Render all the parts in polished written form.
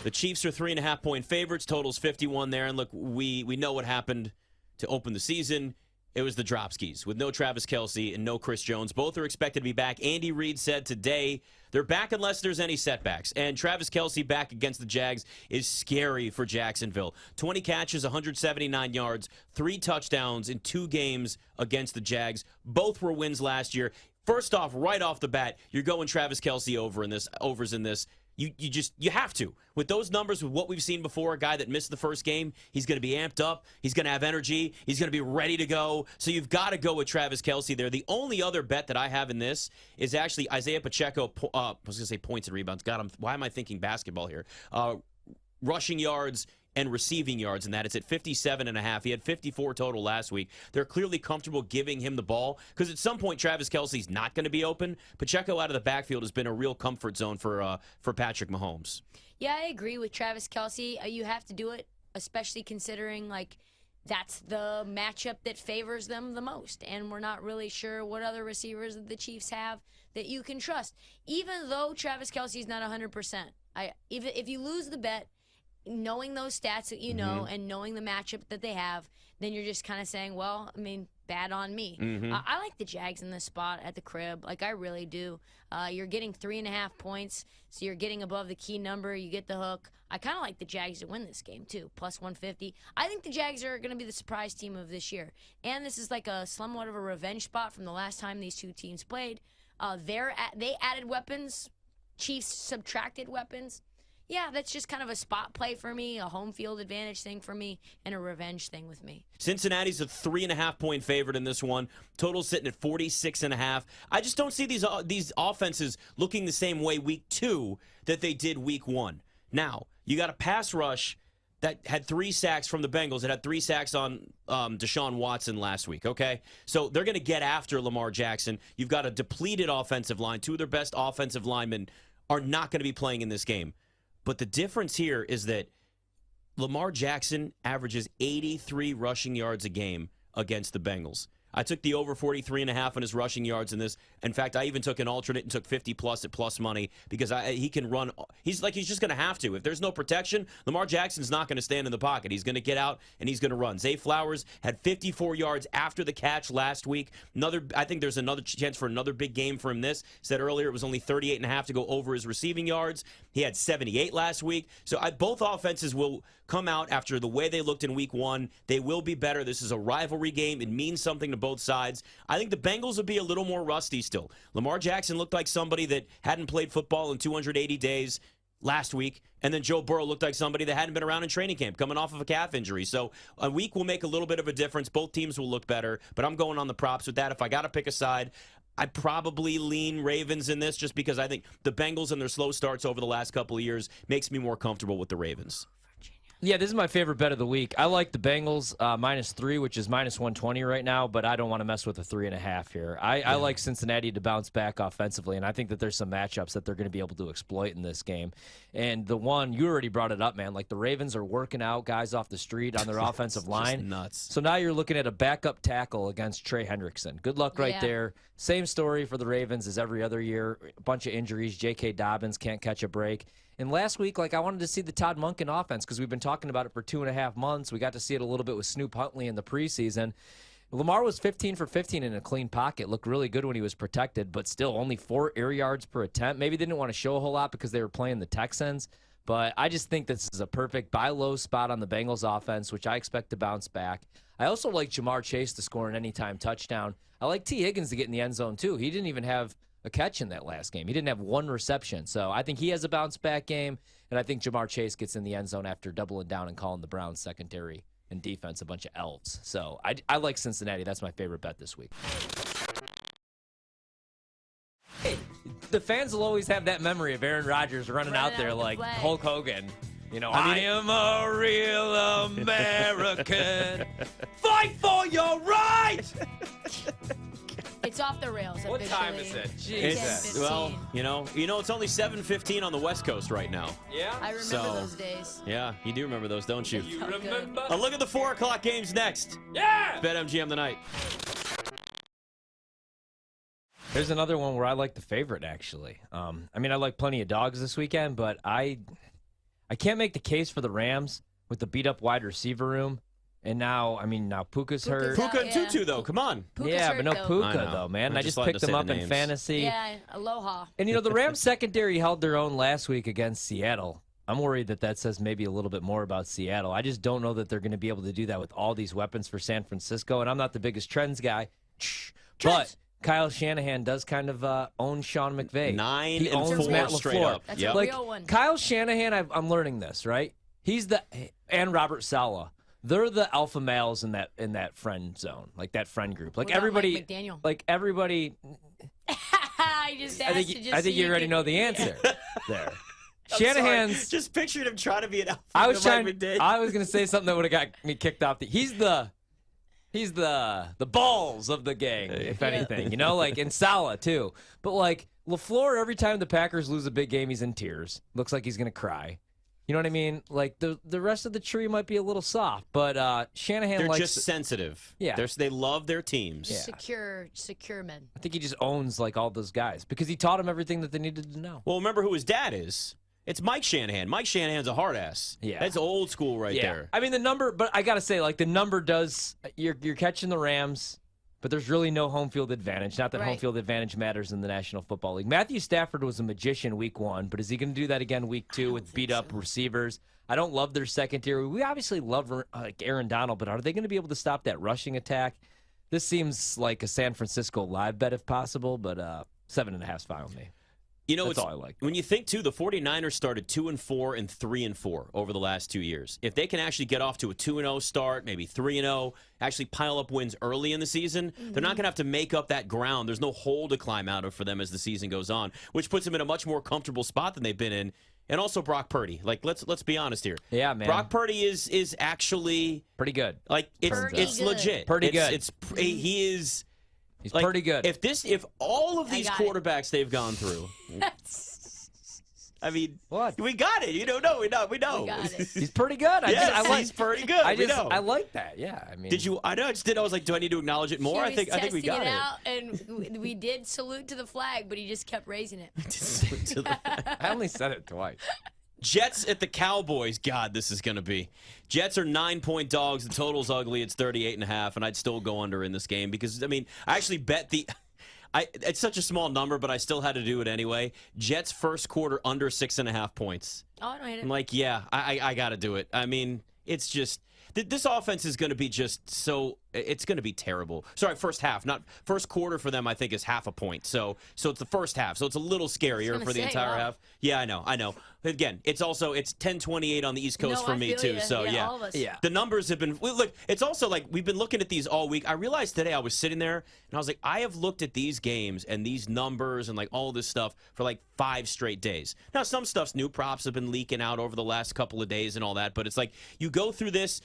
The Chiefs are 3.5-point favorites. Total's 51 there. And look, we know what happened to open the season. It was the Dropskis with no Travis Kelce and no Chris Jones. Both are expected to be back. Andy Reid said today they're back unless there's any setbacks. And Travis Kelce back against the Jags is scary for Jacksonville. 20 catches, 179 yards, 3 touchdowns in 2 games against the Jags. Both were wins last year. First off, right off the bat, you're going Travis Kelce overs in this. You have to. With those numbers, with what we've seen before, a guy that missed the first game, he's going to be amped up. He's going to have energy. He's going to be ready to go. So you've got to go with Travis Kelce there. The only other bet that I have in this is actually Isaiah Pacheco. I was going to say points and rebounds. God, why am I thinking basketball here? Rushing yards and receiving yards, and that it's at 57.5. He had 54 total last week. They're clearly comfortable giving him the ball because at some point Travis Kelce's not going to be open. Pacheco out of the backfield has been a real comfort zone for Patrick Mahomes. Yeah, I agree with Travis Kelce. You have to do it, especially considering that's the matchup that favors them the most, and we're not really sure what other receivers that the Chiefs have that you can trust. Even though Travis Kelce's not 100%, if you lose the bet, knowing those stats that you know and knowing the matchup that they have, then you're just kind of saying, well, I mean, bad on me. I like the Jags in this spot at the crib. I really do. You're getting 3.5 points, so you're getting above the key number. You get the hook. I kind of like the Jags to win this game, too, plus 150. I think the Jags are going to be the surprise team of this year. And this is like a somewhat of a revenge spot from the last time these two teams played. They added weapons. Chiefs subtracted weapons. Yeah, that's just kind of a spot play for me, a home field advantage thing for me, and a revenge thing with me. Cincinnati's a 3.5-point favorite in this one. Total sitting at 46.5. I just don't see these offenses looking the same way week 2 that they did week 1. Now, you got a pass rush that had 3 sacks from the Bengals. It had 3 sacks on Deshaun Watson last week, okay? So they're going to get after Lamar Jackson. You've got a depleted offensive line. 2 of their best offensive linemen are not going to be playing in this game. But the difference here is that Lamar Jackson averages 83 rushing yards a game against the Bengals. I took the over 43.5 on his rushing yards in this. In fact, I even took an alternate and took 50+ at plus money because he can run. He's just going to have to. If there's no protection, Lamar Jackson's not going to stand in the pocket. He's going to get out and he's going to run. Zay Flowers had 54 yards after the catch last week. I think there's another chance for another big game for him. Said earlier it was only 38.5 to go over his receiving yards. He had 78 last week. So both offenses will come out after the way they looked in week 1. They will be better. This is a rivalry game. It means something to both sides. I think the Bengals will be a little more rusty still. Lamar Jackson looked like somebody that hadn't played football in 280 days last week, and then Joe Burrow looked like somebody that hadn't been around in training camp coming off of a calf injury. So a week will make a little bit of a difference. Both teams will look better, but I'm going on the props with that. If I got to pick a side, I probably lean Ravens in this just because I think the Bengals and their slow starts over the last couple of years makes me more comfortable with the Ravens. Yeah, this is my favorite bet of the week. I like the Bengals -3, which is -120 right now, but I don't want to mess with a 3.5 here. I like Cincinnati to bounce back offensively, and I think that there's some matchups that they're going to be able to exploit in this game. And the one, you already brought it up, man, like the Ravens are working out guys off the street on their offensive line. Just nuts. So now you're looking at a backup tackle against Trey Hendrickson. Good luck right there. Same story for the Ravens as every other year. A bunch of injuries. J.K. Dobbins can't catch a break. And last week, I wanted to see the Todd Monken offense because we've been talking about it for 2.5 months. We got to see it a little bit with Snoop Huntley in the preseason. Lamar was 15 for 15 in a clean pocket. Looked really good when he was protected, but still only 4 air yards per attempt. Maybe they didn't want to show a whole lot because they were playing the Texans. But I just think this is a perfect buy low spot on the Bengals offense, which I expect to bounce back. I also like Jamar Chase to score an anytime touchdown. I like T. Higgins to get in the end zone, too. He didn't even have a catch in that last game. He didn't have 1 reception. So I think he has a bounce-back game, and I think Jamar Chase gets in the end zone after doubling down and calling the Browns secondary and defense a bunch of elves. So I like Cincinnati. That's my favorite bet this week. Hey, the fans will always have that memory of Aaron Rodgers running out there like Hulk Hogan. I am a real American. Fight for your right! It's off the rails. What time is it? Jesus. Well, it's only 7:15 on the West Coast right now. Yeah? I remember those days. Yeah, you do remember those, don't you? You remember? A look at the 4 o'clock games next. Yeah! BetMGM tonight. There's another one where I like the favorite, actually. I like plenty of dogs this weekend, but I I can't make the case for the Rams with the beat-up wide receiver room. And now Puka's hurt. out, Puka and Tutu, though. Come on. Puka's Yeah, hurt, but no though. Puka, though, man. I'm I just just letting picked to say them up the in names. fantasy. Yeah, aloha. And, the Rams secondary held their own last week against Seattle. I'm worried that says maybe a little bit more about Seattle. I just don't know that they're going to be able to do that with all these weapons for San Francisco. And I'm not the biggest trends guy. But Kyle Shanahan does kind of own Sean McVay. 9 He and owns 4 Matt straight LaFleur. up. That's Yep. a real one. Kyle Shanahan, I'm learning this, right? And Robert Saleh. They're the alpha males in that friend zone, like that friend group. Like What about everybody, Mike McDaniel? like everybody. I just asked I think you already know the answer there. Shanahan's. Just pictured him trying to be an alpha. I was Mike trying. McDaniel. I was gonna say something that would have got me kicked off. He's the balls of the gang, if anything. And Saleh too. But like LaFleur, every time the Packers lose a big game, he's in tears. Looks like he's gonna cry. You know what I mean? Like the rest of the tree might be a little soft, but Shanahan They're likes. just sensitive. Yeah. They love their teams. Yeah. Secure men. I think he just owns like all those guys because he taught them everything that they needed to know. Well, remember who his dad is? It's Mike Shanahan. Mike Shanahan's a hard ass. Yeah. That's old school right Yeah, there. I mean the number, but I gotta say, like the number does. You're catching the Rams, but there's really no home field advantage. Not that home Right. field advantage matters in the National Football League. Matthew Stafford was a magician week 1, but is he going to do that again week 2 with beat up receivers? I don't love their secondary. We obviously love Aaron Donald, but are they going to be able to stop that rushing attack? This seems like a San Francisco live bet if possible, but 7.5 is fine with me. That's all I like. When you think, too, the 49ers started 2-4 and 3-4 over the last 2 years. If they can actually get off to a 2-0 start, maybe 3-0, actually pile up wins early in the season, they're not going to have to make up that ground. There's no hole to climb out of for them as the season goes on, which puts them in a much more comfortable spot than they've been in. And also Brock Purdy. Like, let's be honest here. Yeah, man. Brock Purdy is actually Pretty good. like it's Pretty good. legit. Pretty good. He is. He's Like, pretty good. If all of these got it. quarterbacks they've gone through, I mean, What? we got it. You don't know. We know. We got it. He's pretty good. He's pretty good. I like that. Yeah, I mean. Did you? I know. I was like, do I need to acknowledge it more? He I think was we got testing it. out, and we did salute to the flag, but he just kept raising it. I only said it twice. Jets at the Cowboys. God, this is going to be. Jets are 9-point dogs. The total's ugly. It's 38.5, and I'd still go under in this game because, I mean, I actually bet it's such a small number, but I still had to do it anyway. Jets first quarter under 6.5 points. Oh, I don't hate it. I'm like, yeah, I got to do it. I mean, it's just this offense is going to be just so it's going to be terrible. Sorry, first half, not first quarter for them. I think is half a point. So it's the first half. So it's a little scarier for the entire half. Yeah, I know. Again, it's 10:28 on the East Coast for me too. You. So yeah, all of us. Yeah. the numbers have been look. It's also like we've been looking at these all week. I realized today I was sitting there and I was like, I have looked at these games and these numbers and like all this stuff for like 5 straight days. Now some stuff's new props have been leaking out over the last couple of days and all that, but it's like you go through this.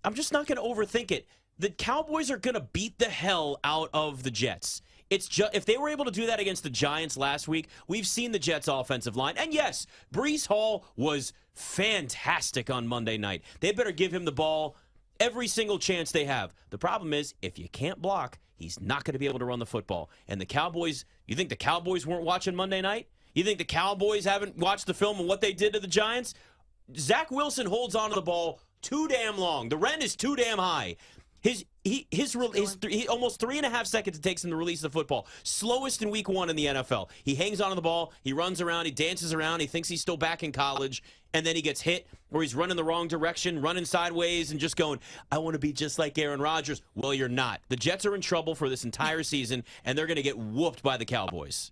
I'm just not going to overthink it. The Cowboys are going to beat the hell out of the Jets. It's just if they were able to do that against the Giants last week, we've seen the Jets' offensive line. And yes, Breece Hall was fantastic on Monday night. They better give him the ball every single chance they have. The problem is, if you can't block, he's not going to be able to run the football. And the Cowboys, you think the Cowboys weren't watching Monday night? You think the Cowboys haven't watched the film and what they did to the Giants? Zach Wilson holds on to the ball too damn long. The rent is too damn high. He almost 3.5 seconds it takes him to release the football. Slowest in week 1 in the NFL. He hangs on to the ball. He runs around. He dances around. He thinks he's still back in college. And then he gets hit or he's running the wrong direction, running sideways and just going, I want to be just like Aaron Rodgers. Well, you're not. The Jets are in trouble for this entire season, and they're going to get whooped by the Cowboys.